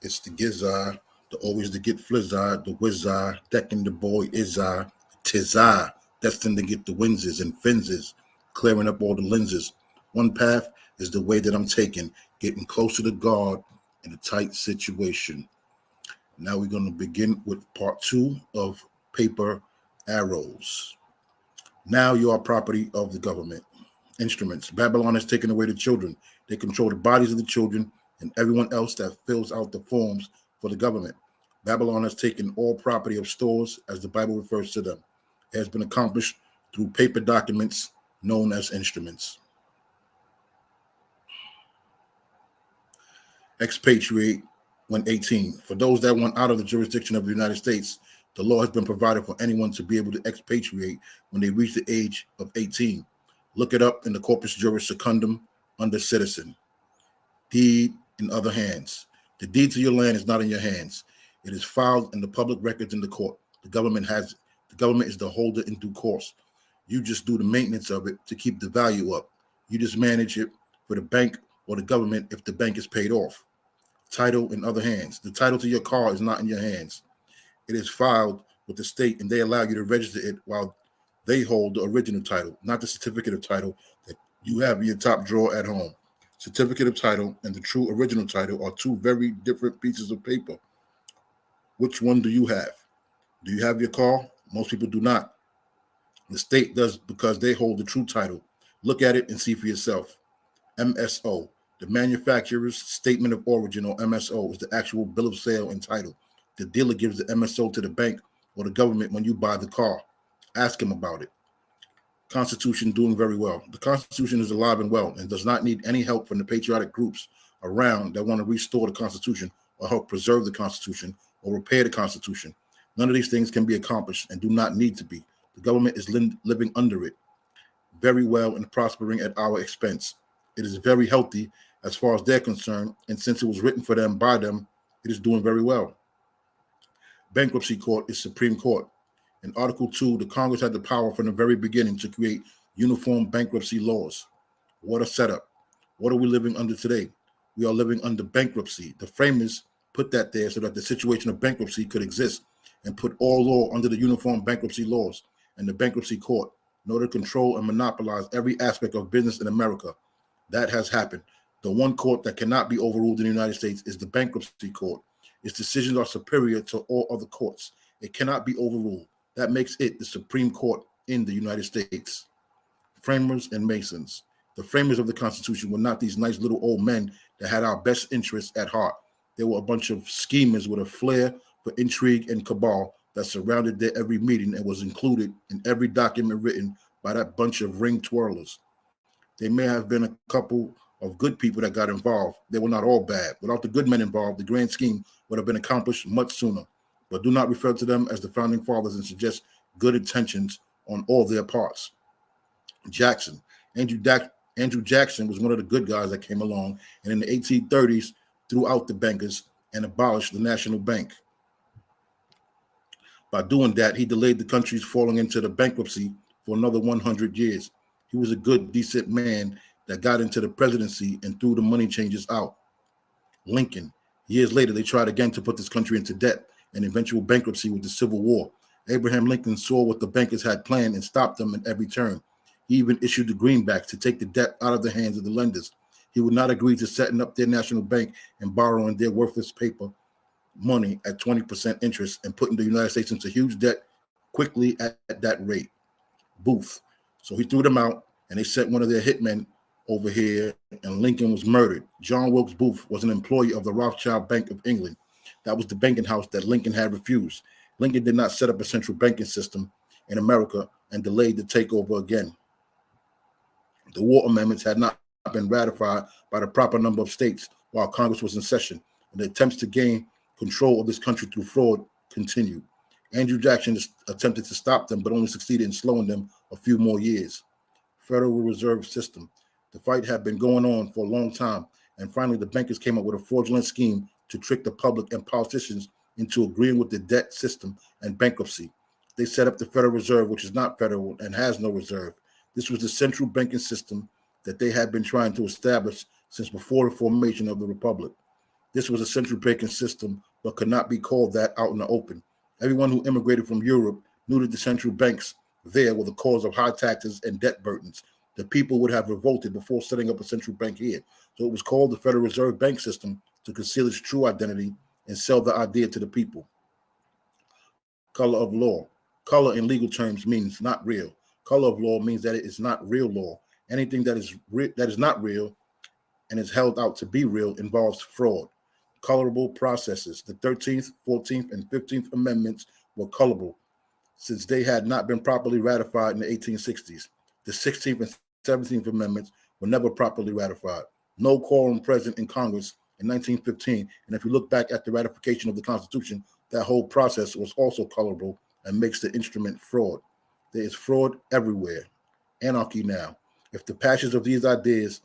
It's the Gizar, the always the get flizzard, the wizard, decking the boy izar, tizar, destined to get the winses and finses, clearing up all the lenses. One path is the way that I'm taking, getting closer to God in a tight situation. Now we're going to begin with part 2 of Paper Arrows. Now you are property of the government. Instruments. Babylon has taken away the children. They control the bodies of the children and everyone else that fills out the forms for the government. Babylon has taken all property of stores, as the Bible refers to them. It has been accomplished through paper documents known as instruments. Expatriate when 18. For those that want out of the jurisdiction of the United States, the law has been provided for anyone to be able to expatriate when they reach the age of 18. Look it up in the Corpus Juris Secundum under citizen. Deed in other hands. The deed to your land is not in your hands. It is filed in the public records in the court. The government is the holder in due course. You just do the maintenance of it to keep the value up. You just manage it for the bank or the government if the bank is paid off. Title in other hands. The title to your car is not in your hands. It is filed with the state and they allow you to register it while they hold the original title, not the certificate of title that you have in your top drawer at home. Certificate of title and the true original title are two very different pieces of paper. Which one do you have? Do you have your car? Most people do not. The state does because they hold the true title. Look at it and see for yourself. MSO, the manufacturer's statement of origin, or MSO, is the actual bill of sale and title. The dealer gives the MSO to the bank or the government when you buy the car. Ask him about it. Constitution doing very well. The Constitution is alive and well and does not need any help from the patriotic groups around that want to restore the Constitution or help preserve the Constitution or repair the Constitution. None of these things can be accomplished and do not need to be. The government is living under it very well and prospering at our expense. It is very healthy as far as they're concerned, and since it was written for them by them, it is doing very well. Bankruptcy court is Supreme Court. In Article 2, the Congress had the power from the very beginning to create uniform bankruptcy laws. What a setup. What are we living under today? We are living under bankruptcy. The framers put that there so that the situation of bankruptcy could exist and put all law under the uniform bankruptcy laws and the bankruptcy court in order to control and monopolize every aspect of business in America. That has happened. The one court that cannot be overruled in the United States is the bankruptcy court. Its decisions are superior to all other courts. It cannot be overruled. That makes it the Supreme Court in the United States. Framers and Masons. The framers of the Constitution were not these nice little old men that had our best interests at heart. They were a bunch of schemers with a flair for intrigue and cabal that surrounded their every meeting and was included in every document written by that bunch of ring twirlers. There may have been a couple of good people that got involved. They were not all bad. Without the good men involved, the grand scheme would have been accomplished much sooner. But do not refer to them as the founding fathers and suggest good intentions on all their parts. Jackson. Andrew Jackson was one of the good guys that came along and in the 1830s threw out the bankers and abolished the National Bank. By doing that, he delayed the country's falling into the bankruptcy for another 100 years. He was a good, decent man that got into the presidency and threw the money changers out. Lincoln. Years later, they tried again to put this country into debt and eventual bankruptcy with the Civil War. Abraham Lincoln saw what the bankers had planned and stopped them at every turn. He even issued the greenbacks to take the debt out of the hands of the lenders. He would not agree to setting up their national bank and borrowing their worthless paper money at 20% interest and putting the United States into huge debt quickly at that rate. Booth. So he threw them out and they sent one of their hitmen over here and Lincoln was murdered. John Wilkes Booth was an employee of the Rothschild Bank of England. That was the banking house that Lincoln had refused. Lincoln did not set up a central banking system in America and delayed the takeover again. The war amendments had not been ratified by the proper number of states while Congress was in session, and the attempts to gain control of this country through fraud continued. Andrew Jackson attempted to stop them, but only succeeded in slowing them a few more years. Federal Reserve System. The fight had been going on for a long time, and finally the bankers came up with a fraudulent scheme to trick the public and politicians into agreeing with the debt system and bankruptcy. They set up the Federal Reserve, which is not federal and has no reserve. This was the central banking system that they had been trying to establish since before the formation of the Republic. This was a central banking system, but could not be called that out in the open. Everyone who immigrated from Europe knew that the central banks there were the cause of high taxes and debt burdens. The people would have revolted before setting up a central bank here. So it was called the Federal Reserve Bank System to conceal its true identity and sell the idea to the people. Color of law. Color in legal terms means not real. Color of law means that it is not real law. Anything that is not real and is held out to be real involves fraud. Colorable processes. The 13th, 14th, and 15th Amendments were colorable since they had not been properly ratified in the 1860s. The 16th and 17th Amendments were never properly ratified. No quorum present in Congress in 1915, and if you look back at the ratification of the Constitution, that whole process was also colorable and makes the instrument fraud. There is fraud everywhere. Anarchy now. If the passage of these ideas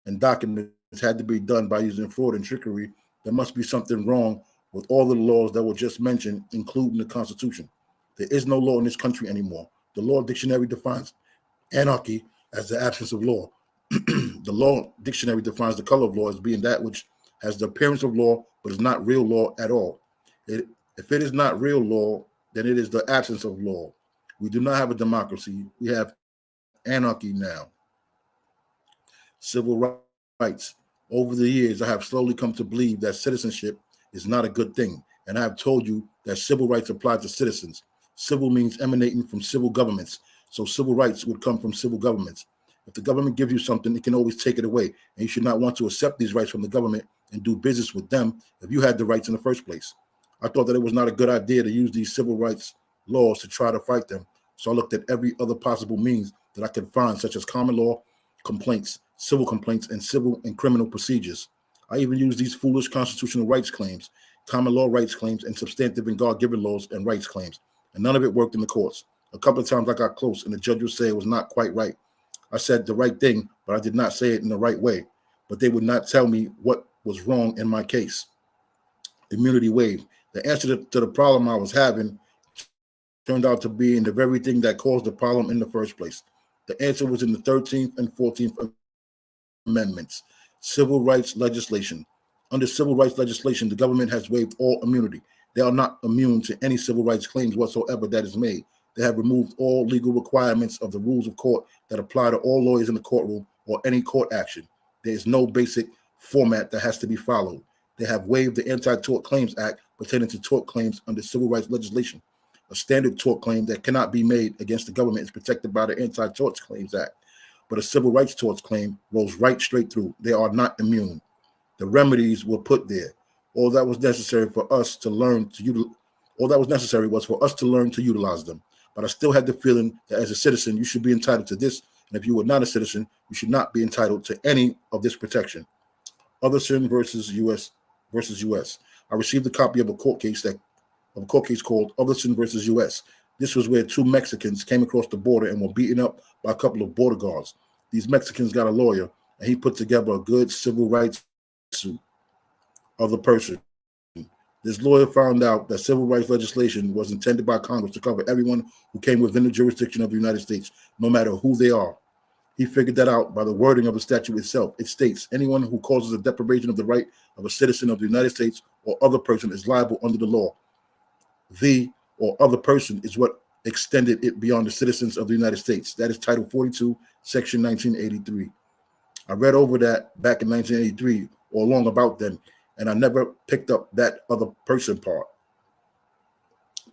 and documents had to be done by using fraud and trickery, there must be something wrong with all the laws that were just mentioned, including the Constitution. There is no law in this country anymore. The law dictionary defines anarchy as the absence of law. The law dictionary defines the color of law as being that which has the appearance of law, but is not real law at all. If it is not real law, then it is the absence of law. We do not have a democracy. We have anarchy now. Civil rights. Over the years, I have slowly come to believe that citizenship is not a good thing, and I have told you that civil rights apply to citizens. Civil means emanating from civil governments, so civil rights would come from civil governments. If the government gives you something, it can always take it away, and you should not want to accept these rights from the government and do business with them if you had the rights in the first place. I thought that it was not a good idea to use these civil rights laws to try to fight them, so I looked at every other possible means that I could find, such as common law complaints, civil complaints, and civil and criminal procedures. I even used these foolish constitutional rights claims, common law rights claims, and substantive and God-given laws and rights claims, and none of it worked in the courts. A couple of times I got close, and the judge would say it was not quite right. I said the right thing, but I did not say it in the right way. But they would not tell me what was wrong in my case. Immunity waived. The answer to the problem I was having turned out to be in the very thing that caused the problem in the first place. The answer was in the 13th and 14th Amendments. Civil rights legislation. Under civil rights legislation, the government has waived all immunity. They are not immune to any civil rights claims whatsoever that is made. They have removed all legal requirements of the rules of court that apply to all lawyers in the courtroom or any court action. There is no basic format that has to be followed. They have waived the Anti-Tort Claims Act pertaining to tort claims under civil rights legislation. A standard tort claim that cannot be made against the government is protected by the Anti-Tort Claims Act. But a civil rights torts claim rolls right straight through. They are not immune. The remedies were put there. All that was necessary for us to learn to utilize them. But I still had the feeling that as a citizen, you should be entitled to this. And if you were not a citizen, you should not be entitled to any of this protection. Otherson versus U.S. I received a copy of a court case called Otherson versus U.S. This was where two Mexicans came across the border and were beaten up by a couple of border guards. These Mexicans got a lawyer, and he put together a good civil rights suit of the person. This lawyer found out that civil rights legislation was intended by Congress to cover everyone who came within the jurisdiction of the United States, no matter who they are. He figured that out by the wording of the statute itself. It states, anyone who causes a deprivation of the right of a citizen of the United States or other person is liable under the law. The or other person is what extended it beyond the citizens of the United States. That is Title 42, Section 1983. I read over that back in 1983 or long about then, and I never picked up that other person part.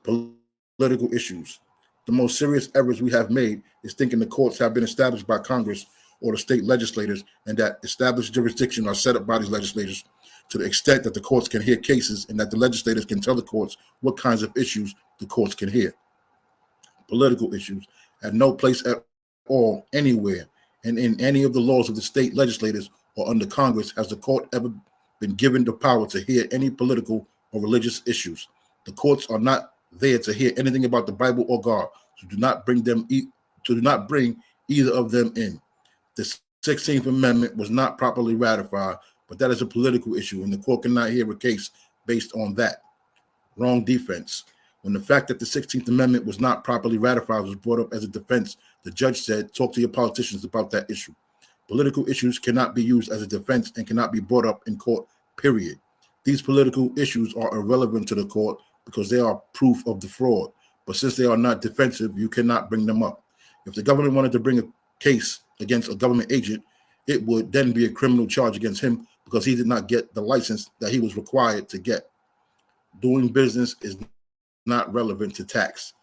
Political issues. The most serious errors we have made is thinking the courts have been established by Congress or the state legislators, and that established jurisdiction are set up by these legislators to the extent that the courts can hear cases and that the legislators can tell the courts what kinds of issues the courts can hear. Political issues have no place at all anywhere, and in any of the laws of the state legislators or under Congress has the court ever been given the power to hear any political or religious issues. The courts are not there to hear anything about the Bible or God, so do not bring either of them in. The 16th Amendment was not properly ratified, but that is a political issue, and the court cannot hear a case based on that. Wrong defense. When the fact that the 16th Amendment was not properly ratified was brought up as a defense, the judge said, talk to your politicians about that issue. Political issues cannot be used as a defense and cannot be brought up in court, period. These political issues are irrelevant to the court because they are proof of the fraud. But since they are not defensive, you cannot bring them up. If the government wanted to bring a case against a government agent, it would then be a criminal charge against him because he did not get the license that he was required to get. Doing business is not relevant to tax.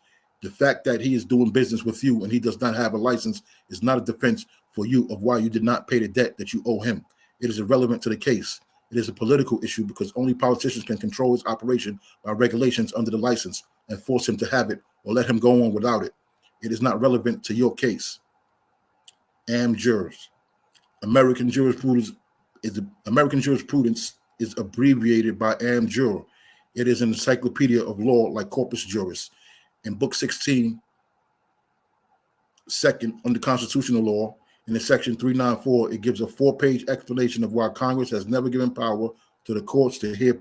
The fact that he is doing business with you and he does not have a license is not a defense for you of why you did not pay the debt that you owe him. It is irrelevant to the case. It is a political issue because only politicians can control his operation by regulations under the license and force him to have it or let him go on without it. It is not relevant to your case. Am jurors. American jurisprudence is abbreviated by am juror. It is an encyclopedia of law like Corpus Juris. In Book 16, second, under constitutional law, in the section 394, it gives a 4-page explanation of why Congress has never given power to the courts to hear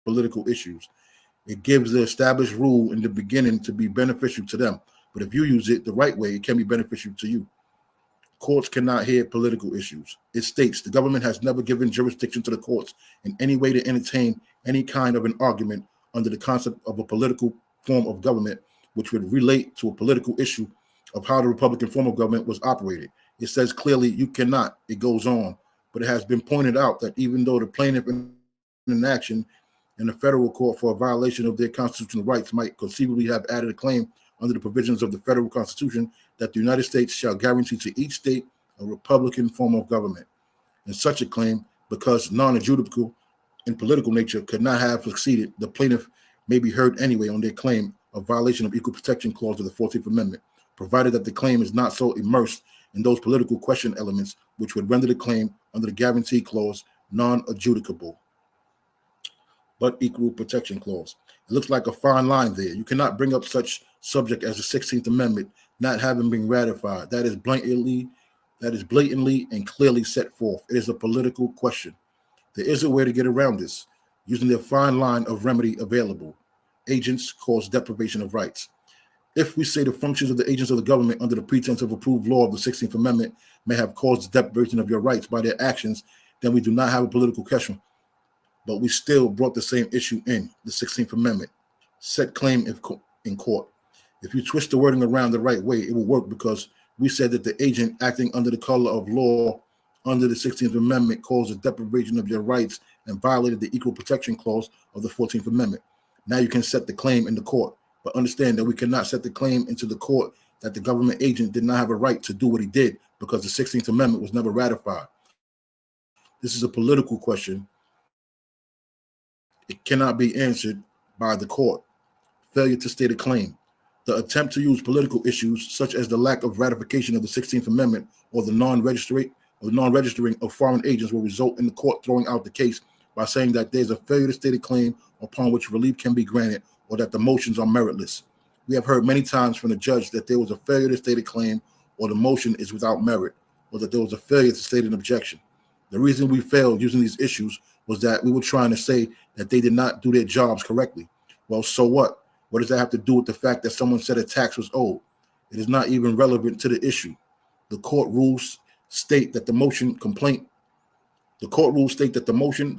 political issues. It gives the established rule in the beginning to be beneficial to them, but if you use it the right way, it can be beneficial to you. Courts cannot hear political issues. It states the government has never given jurisdiction to the courts in any way to entertain any kind of an argument under the concept of a political form of government, which would relate to a political issue of how the Republican form of government was operated. It says clearly you cannot. It goes on, but it has been pointed out that even though the plaintiff in an action in the federal court for a violation of their constitutional rights might conceivably have added a claim under the provisions of the federal constitution that the United States shall guarantee to each state a Republican form of government. And such a claim, because non-adjudicable in political nature, could not have succeeded, the plaintiff may be heard anyway on their claim of violation of Equal Protection Clause of the 14th Amendment, provided that the claim is not so immersed in those political question elements which would render the claim under the Guarantee Clause non-adjudicable. But Equal Protection Clause. It looks like a fine line there. You cannot bring up such subject as the 16th Amendment not having been ratified. That is blatantly and clearly set forth. It is a political question. There is a way to get around this, using the fine line of remedy available. Agents cause deprivation of rights. If we say the functions of the agents of the government under the pretense of approved law of the 16th Amendment may have caused the deprivation of your rights by their actions, then we do not have a political question. But we still brought the same issue in, the 16th Amendment. Set claim in court. If you twist the wording around the right way, it will work because we said that the agent acting under the color of law under the 16th Amendment caused a deprivation of your rights and violated the Equal Protection Clause of the 14th Amendment. Now you can set the claim in the court, but understand that we cannot set the claim into the court that the government agent did not have a right to do what he did because the 16th Amendment was never ratified. This is a political question. It cannot be answered by the court. Failure to state a claim. The attempt to use political issues such as the lack of ratification of the 16th Amendment or the non-registering of foreign agents will result in the court throwing out the case by saying that there's a failure to state a claim upon which relief can be granted or that the motions are meritless. We have heard many times from the judge that there was a failure to state a claim or the motion is without merit or that there was a failure to state an objection. The reason we failed using these issues was that we were trying to say that they did not do their jobs correctly. Well, so what? What does that have to do with the fact that someone said a tax was owed? It is not even relevant to the issue. The court rules state that the complaint, the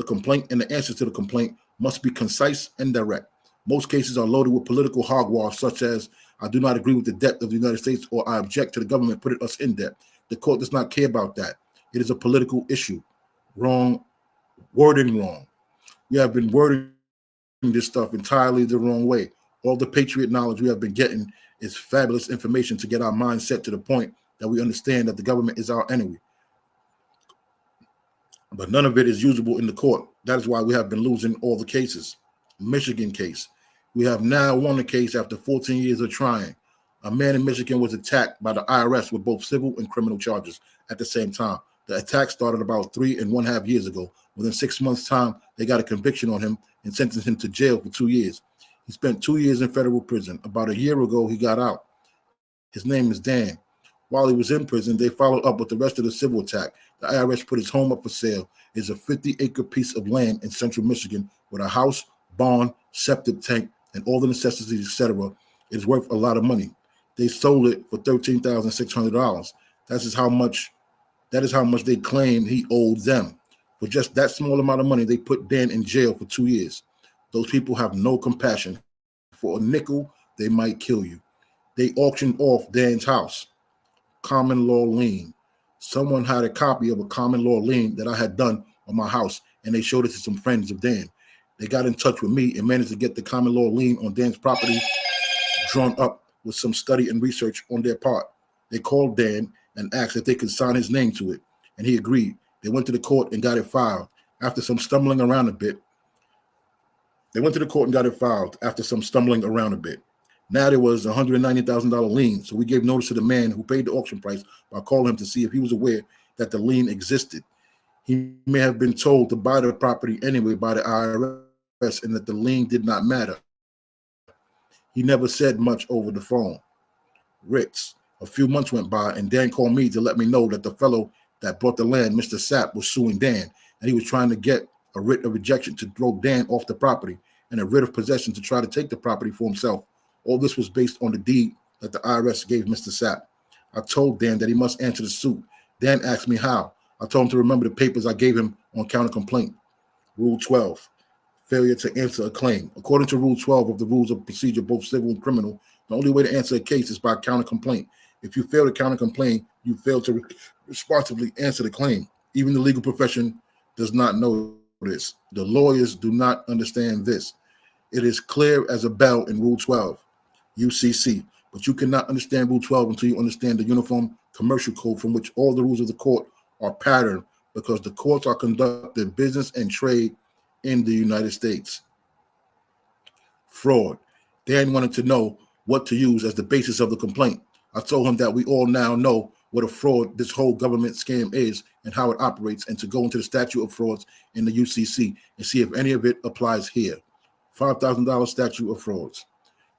complaint, and the answers to the complaint must be concise and direct. Most cases are loaded with political hogwash, such as, I do not agree with the debt of the United States, or I object to the government putting us in debt. The court does not care about that. It is a political issue. Wrong. Wording wrong. We have been wording this stuff entirely the wrong way. All the patriot knowledge we have been getting is fabulous information to get our mind set to the point that we understand that the government is our enemy. But none of it is usable in the court. That is why we have been losing all the cases. Michigan case. We have now won the case after 14 years of trying. A man in Michigan was attacked by the IRS with both civil and criminal charges at the same time. The attack started about 3.5 years ago. Within 6 months' time, they got a conviction on him and sentenced him to jail for 2 years. He spent 2 years in federal prison. About a year ago, he got out. His name is Dan. While he was in prison, they followed up with the rest of the civil attack. The IRS put his home up for sale. It's a 50-acre piece of land in central Michigan with a house, barn, septic tank, and all the necessities, etc. It is worth a lot of money. They sold it for $13,600. That is how much they claim he owed them. For just that small amount of money, they put Dan in jail for 2 years. Those people have no compassion. For a nickel, they might kill you. They auctioned off Dan's house. Common law lien. Someone had a copy of a common law lien that I had done on my house, and they showed it to some friends of Dan. They got in touch with me and managed to get the common law lien on Dan's property drawn up with some study and research on their part. They called Dan and asked if they could sign his name to it, and he agreed. They went to the court and got it filed. After some stumbling around a bit, Now there was a $190,000 lien, so we gave notice to the man who paid the auction price by calling him to see if he was aware that the lien existed. He may have been told to buy the property anyway by the IRS and that the lien did not matter. He never said much over the phone. Ritz. A few months went by, and Dan called me to let me know that the fellow that bought the land, Mr. Sapp, was suing Dan, and he was trying to get a writ of rejection to throw Dan off the property and a writ of possession to try to take the property for himself. All this was based on the deed that the IRS gave Mr. Sapp. I told Dan that he must answer the suit. Dan asked me how. I told him to remember the papers I gave him on counter complaint. Rule 12, failure to answer a claim. According to Rule 12 of the Rules of Procedure, both civil and criminal, the only way to answer a case is by counter complaint. If you fail to counter complain, you fail to responsibly answer the claim. Even the legal profession does not know this. The lawyers do not understand this. It is clear as a bell in Rule 12, UCC, but you cannot understand Rule 12 until you understand the Uniform Commercial Code, from which all the rules of the court are patterned, because the courts are conducting business and trade in the United States. Fraud. Dan wanted to know what to use as the basis of the complaint. I told him that we all now know what a fraud this whole government scam is and how it operates, and to go into the statute of frauds in the UCC and see if any of it applies here. $5,000 statute of frauds.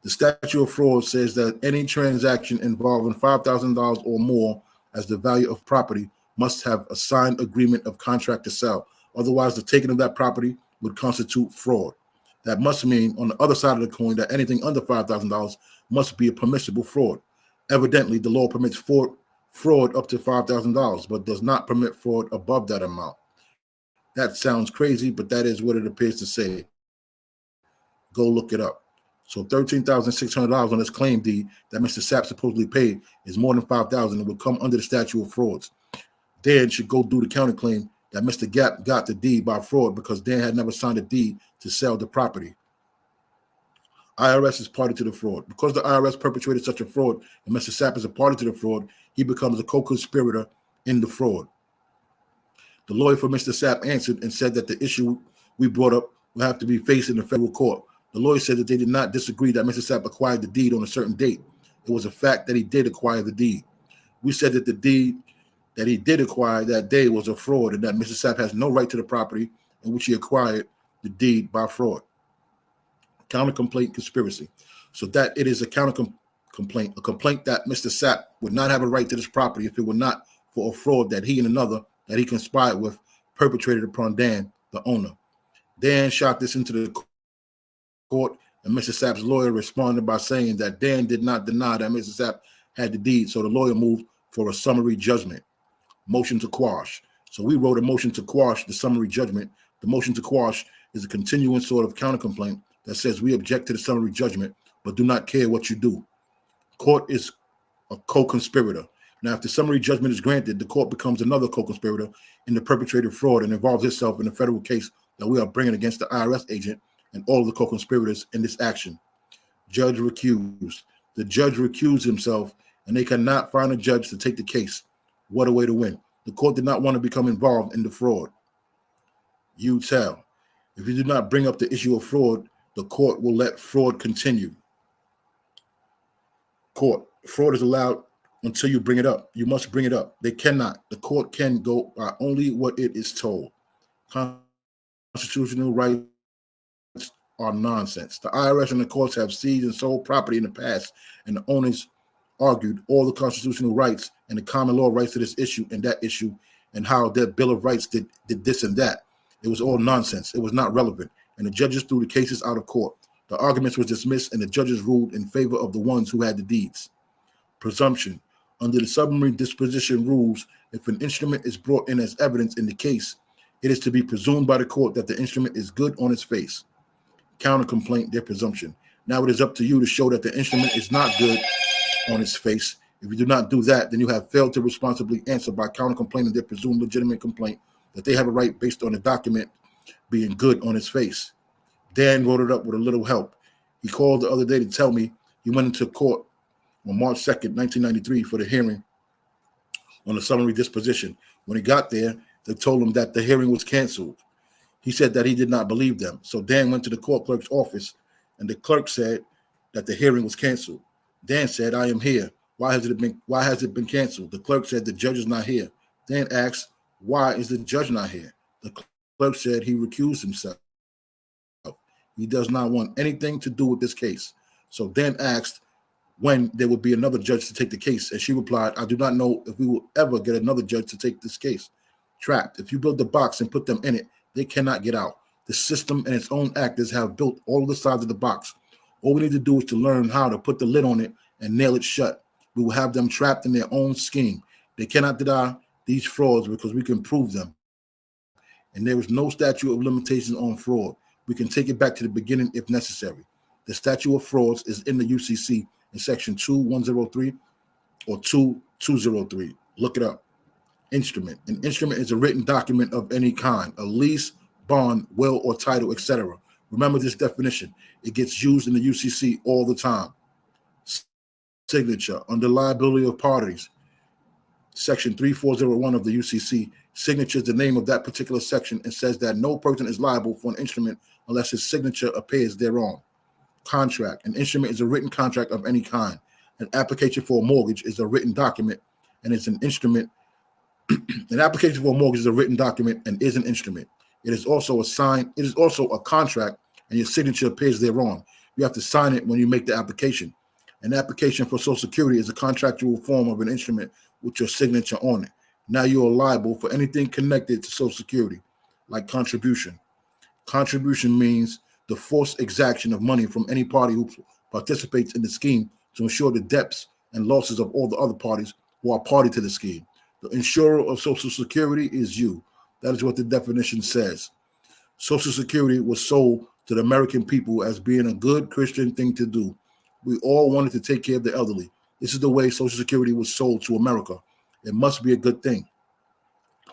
The statute of frauds says that any transaction involving $5,000 or more as the value of property must have a signed agreement of contract to sell. Otherwise, the taking of that property would constitute fraud. That must mean, on the other side of the coin, that anything under $5,000 must be a permissible fraud. Evidently, the law permits fraud up to $5,000, but does not permit fraud above that amount. That sounds crazy, but that is what it appears to say. Go look it up. So $13,600 on this claim deed that Mr. Sapp supposedly paid is more than $5,000 and would come under the statute of frauds. Dan should go do the counterclaim that Mr. Gap got the deed by fraud because Dan had never signed a deed to sell the property. IRS is party to the fraud. Because the IRS perpetrated such a fraud and Mr. Sapp is a party to the fraud, he becomes a co-conspirator in the fraud. The lawyer for Mr. Sapp answered and said that the issue we brought up will have to be faced in the federal court. The lawyer said that they did not disagree that Mr. Sapp acquired the deed on a certain date. It was a fact that he did acquire the deed. We said that the deed that he did acquire that day was a fraud and that Mr. Sapp has no right to the property in which he acquired the deed by fraud. Counter-complaint conspiracy. So that it is a counter-complaint, a complaint that Mr. Sapp would not have a right to this property if it were not for a fraud that he and another that he conspired with perpetrated upon Dan, the owner. Dan shot this into the court, and Mr. Sapp's lawyer responded by saying that Dan did not deny that Mr. Sapp had the deed, so the lawyer moved for a summary judgment. Motion to quash. So we wrote a motion to quash the summary judgment. The motion to quash is a continuing sort of counter-complaint that says we object to the summary judgment, but do not care what you do. Court is a co-conspirator. Now, if the summary judgment is granted, the court becomes another co-conspirator in the perpetrated fraud and involves itself in a federal case that we are bringing against the IRS agent and all of the co-conspirators in this action. Judge recused. The judge recused himself, and they cannot find a judge to take the case. What a way to win. The court did not want to become involved in the fraud. You tell. If you do not bring up the issue of fraud, the court will let fraud continue. Court. Fraud is allowed until you bring it up. You must bring it up. They cannot. The court can go by only what it is told. Constitutional rights are nonsense. The IRS and the courts have seized and sold property in the past, and the owners argued all the constitutional rights and the common law rights to this issue and that issue, and how their Bill of Rights did this and that. It was all nonsense. It was not relevant. And the judges threw the cases out of court. The arguments were dismissed, and the judges ruled in favor of the ones who had the deeds. Presumption. Under the summary disposition rules, if an instrument is brought in as evidence in the case, It is to be presumed by the court that the instrument is good on its face. Counter-complaint, their presumption. Now it is up to you to show that the instrument is not good on its face. If you do not do that, then you have failed to responsibly answer by counter-complaining their presumed legitimate complaint that they have a right based on the document being good on its face. Dan wrote it up with a little help. He called the other day to tell me he went into court on March 2nd, 1993 for the hearing on the summary disposition. When he got there, they told him that the hearing was canceled. He said that he did not believe them. So Dan went to the court clerk's office, and the clerk said that the hearing was canceled. Dan said, "I am here. Why has it been canceled?" The clerk said, "The judge is not here." Dan asked, "Why is the judge not here?" The clerk said he recused himself. He does not want anything to do with this case. So Dan asked when there would be another judge to take the case, and she replied, "I do not know if we will ever get another judge to take this case." Trapped. If you build the box and put them in it, they cannot get out. The system and its own actors have built all of the sides of the box. All we need to do is to learn how to put the lid on it and nail it shut. We will have them trapped in their own scheme. They cannot deny these frauds because we can prove them. And there is no statute of limitations on fraud. We can take it back to the beginning if necessary. The statute of frauds is in the UCC in section 2103 or 2203. Look it up. Instrument. An instrument is a written document of any kind, a lease, bond, will, or title, etc. Remember this definition. It gets used in the UCC all the time. Signature. Under liability of parties, section 3401 of the UCC, signature is the name of that particular section and says that no person is liable for an instrument unless his signature appears thereon. Contract. An instrument is a written contract of any kind. An application for a mortgage is a written document and it's an instrument. An application for a mortgage is a written document and is an instrument. It is also a contract, and your signature appears thereon. You have to sign it when you make the application. An application for Social Security is a contractual form of an instrument with your signature on it. Now you are liable for anything connected to Social Security, like contribution. Contribution means the forced exaction of money from any party who participates in the scheme to ensure the debts and losses of all the other parties who are party to the scheme. The insurer of Social Security is you. That is what the definition says. Social Security was sold to the American people as being a good Christian thing to do. We all wanted to take care of the elderly. This is the way Social Security was sold to America. It must be a good thing.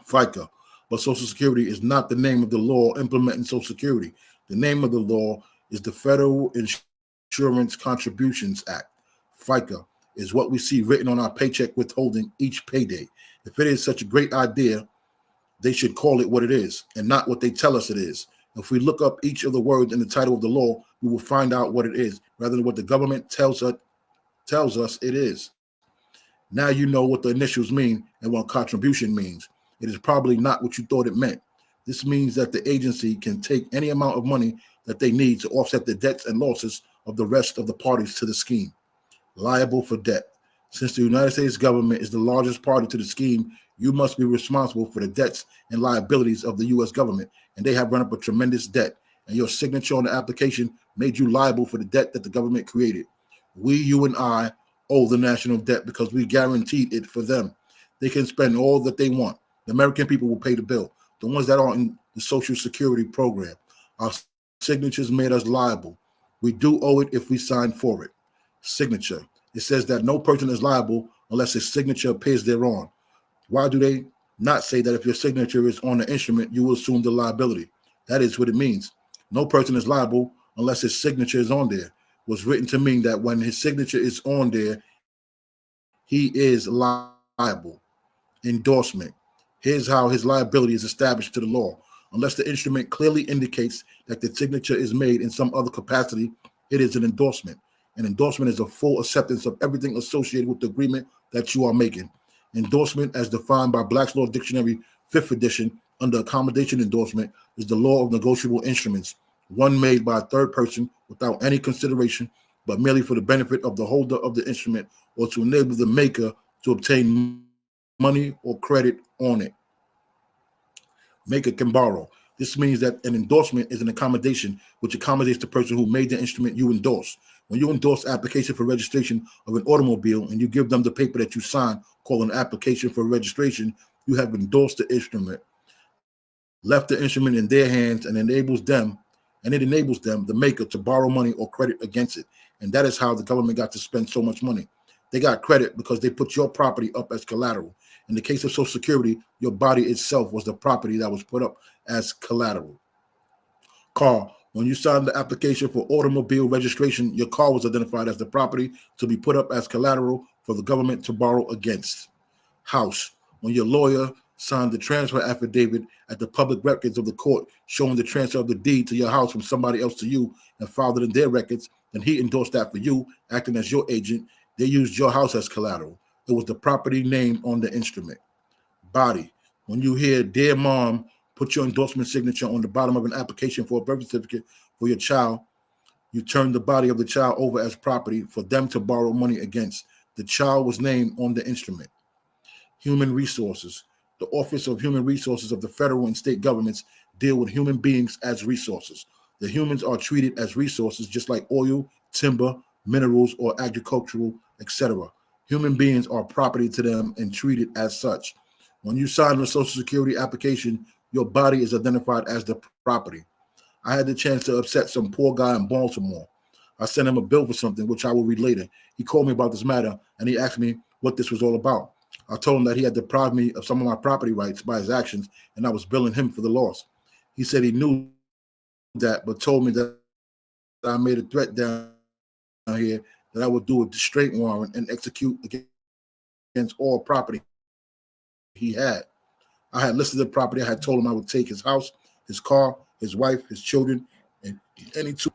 FICA. But Social Security is not the name of the law implementing Social Security. The name of the law is the Federal Insurance Contributions Act. FICA is what we see written on our paycheck withholding each payday. If it is such a great idea, they should call it what it is and not what they tell us it is. If we look up each of the words in the title of the law, we will find out what it is, rather than what the government tells us it is. Now you know what the initials mean and what contribution means. It is probably not what you thought it meant. This means that the agency can take any amount of money that they need to offset the debts and losses of the rest of the parties to the scheme. Liable for debt. Since the United States government is the largest party to the scheme, you must be responsible for the debts and liabilities of the U.S. government, and they have run up a tremendous debt, and your signature on the application made you liable for the debt that the government created. We, you and I, owe the national debt because we guaranteed it for them. They can spend all that they want. The American people will pay the bill, the ones that are in the Social Security program. Our signatures made us liable. We do owe it if we sign for it. Signature. It says that no person is liable unless his signature appears thereon. Why do they not say that if your signature is on the instrument, you will assume the liability? That is what it means. No person is liable unless his signature is on there. Was written to mean that when his signature is on there, he is liable. Endorsement. Here's how his liability is established to the law. Unless the instrument clearly indicates that the signature is made in some other capacity, it is an endorsement. An endorsement is a full acceptance of everything associated with the agreement that you are making. Endorsement, as defined by Black's Law Dictionary, 5th edition, under accommodation endorsement, is the law of negotiable instruments, one made by a third person without any consideration, but merely for the benefit of the holder of the instrument or to enable the maker to obtain money or credit on it. Maker can borrow. This means that an endorsement is an accommodation which accommodates the person who made the instrument you endorse. When you endorse application for registration of an automobile and you give them the paper that you sign called an application for registration, you have endorsed the instrument. left the instrument in their hands and enables them, the maker, to borrow money or credit against it. And that is how the government got to spend so much money. They got credit because they put your property up as collateral. In the case of Social Security, your body itself was the property that was put up as collateral. Car. When you signed the application for automobile registration, your car was identified as the property to be put up as collateral for the government to borrow against. House. When your lawyer signed the transfer affidavit at the public records of the court showing the transfer of the deed to your house from somebody else to you and filed it in their records, and he endorsed that for you, acting as your agent, they used your house as collateral. It was the property name on the instrument. Body. When you hear "Dear Mom," put your endorsement signature on the bottom of an application for a birth certificate for your child, you turn the body of the child over as property for them to borrow money against. The child was named on the instrument. Human Resources. The Office of Human Resources of the federal and state governments deal with human beings as resources. The humans are treated as resources just like oil, timber, minerals, or agricultural, etc. Human beings are property to them and treated as such. When you sign a Social Security application, your body is identified as the property. I had the chance to upset some poor guy in Baltimore. I sent him a bill for something, which I will read later. He called me about this matter, and he asked me what this was all about. I told him that he had deprived me of some of my property rights by his actions, and I was billing him for the loss. He said he knew that, but told me that I made a threat down here that I would do a distraint warrant and execute against all property he had. I had listed the property. I had told him I would take his house, his car, his wife, his children, and any two.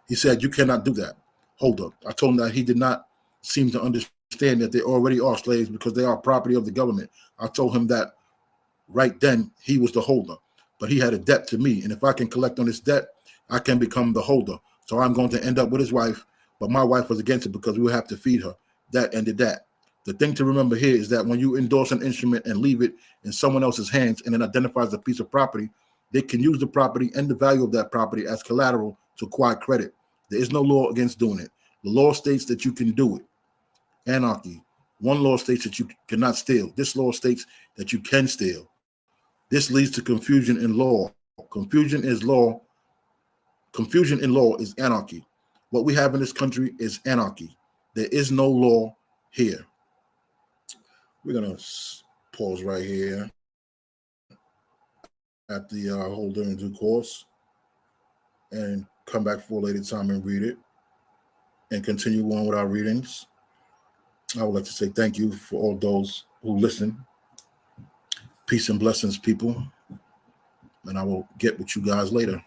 He said, "You cannot do that." Hold up. I told him that he did not seem to understand that they already are slaves because they are property of the government. I told him that right then he was the holder, but he had a debt to me. And if I can collect on this debt, I can become the holder. So I'm going to end up with his wife, but my wife was against it because we would have to feed her. That ended that. The thing to remember here is that when you endorse an instrument and leave it in someone else's hands and it identifies a piece of property, they can use the property and the value of that property as collateral to acquire credit. There is no law against doing it. The law states that you can do it. Anarchy. One law states that you cannot steal. This law states that you can steal. This leads to confusion in law. Confusion in law is anarchy. What we have in this country is anarchy. There is no law here. We're going to pause right here at the holder in due course and come back for a later time and read it and continue on with our readings. I would like to say thank you for all those who listen. Peace and blessings, people. And I will get with you guys later.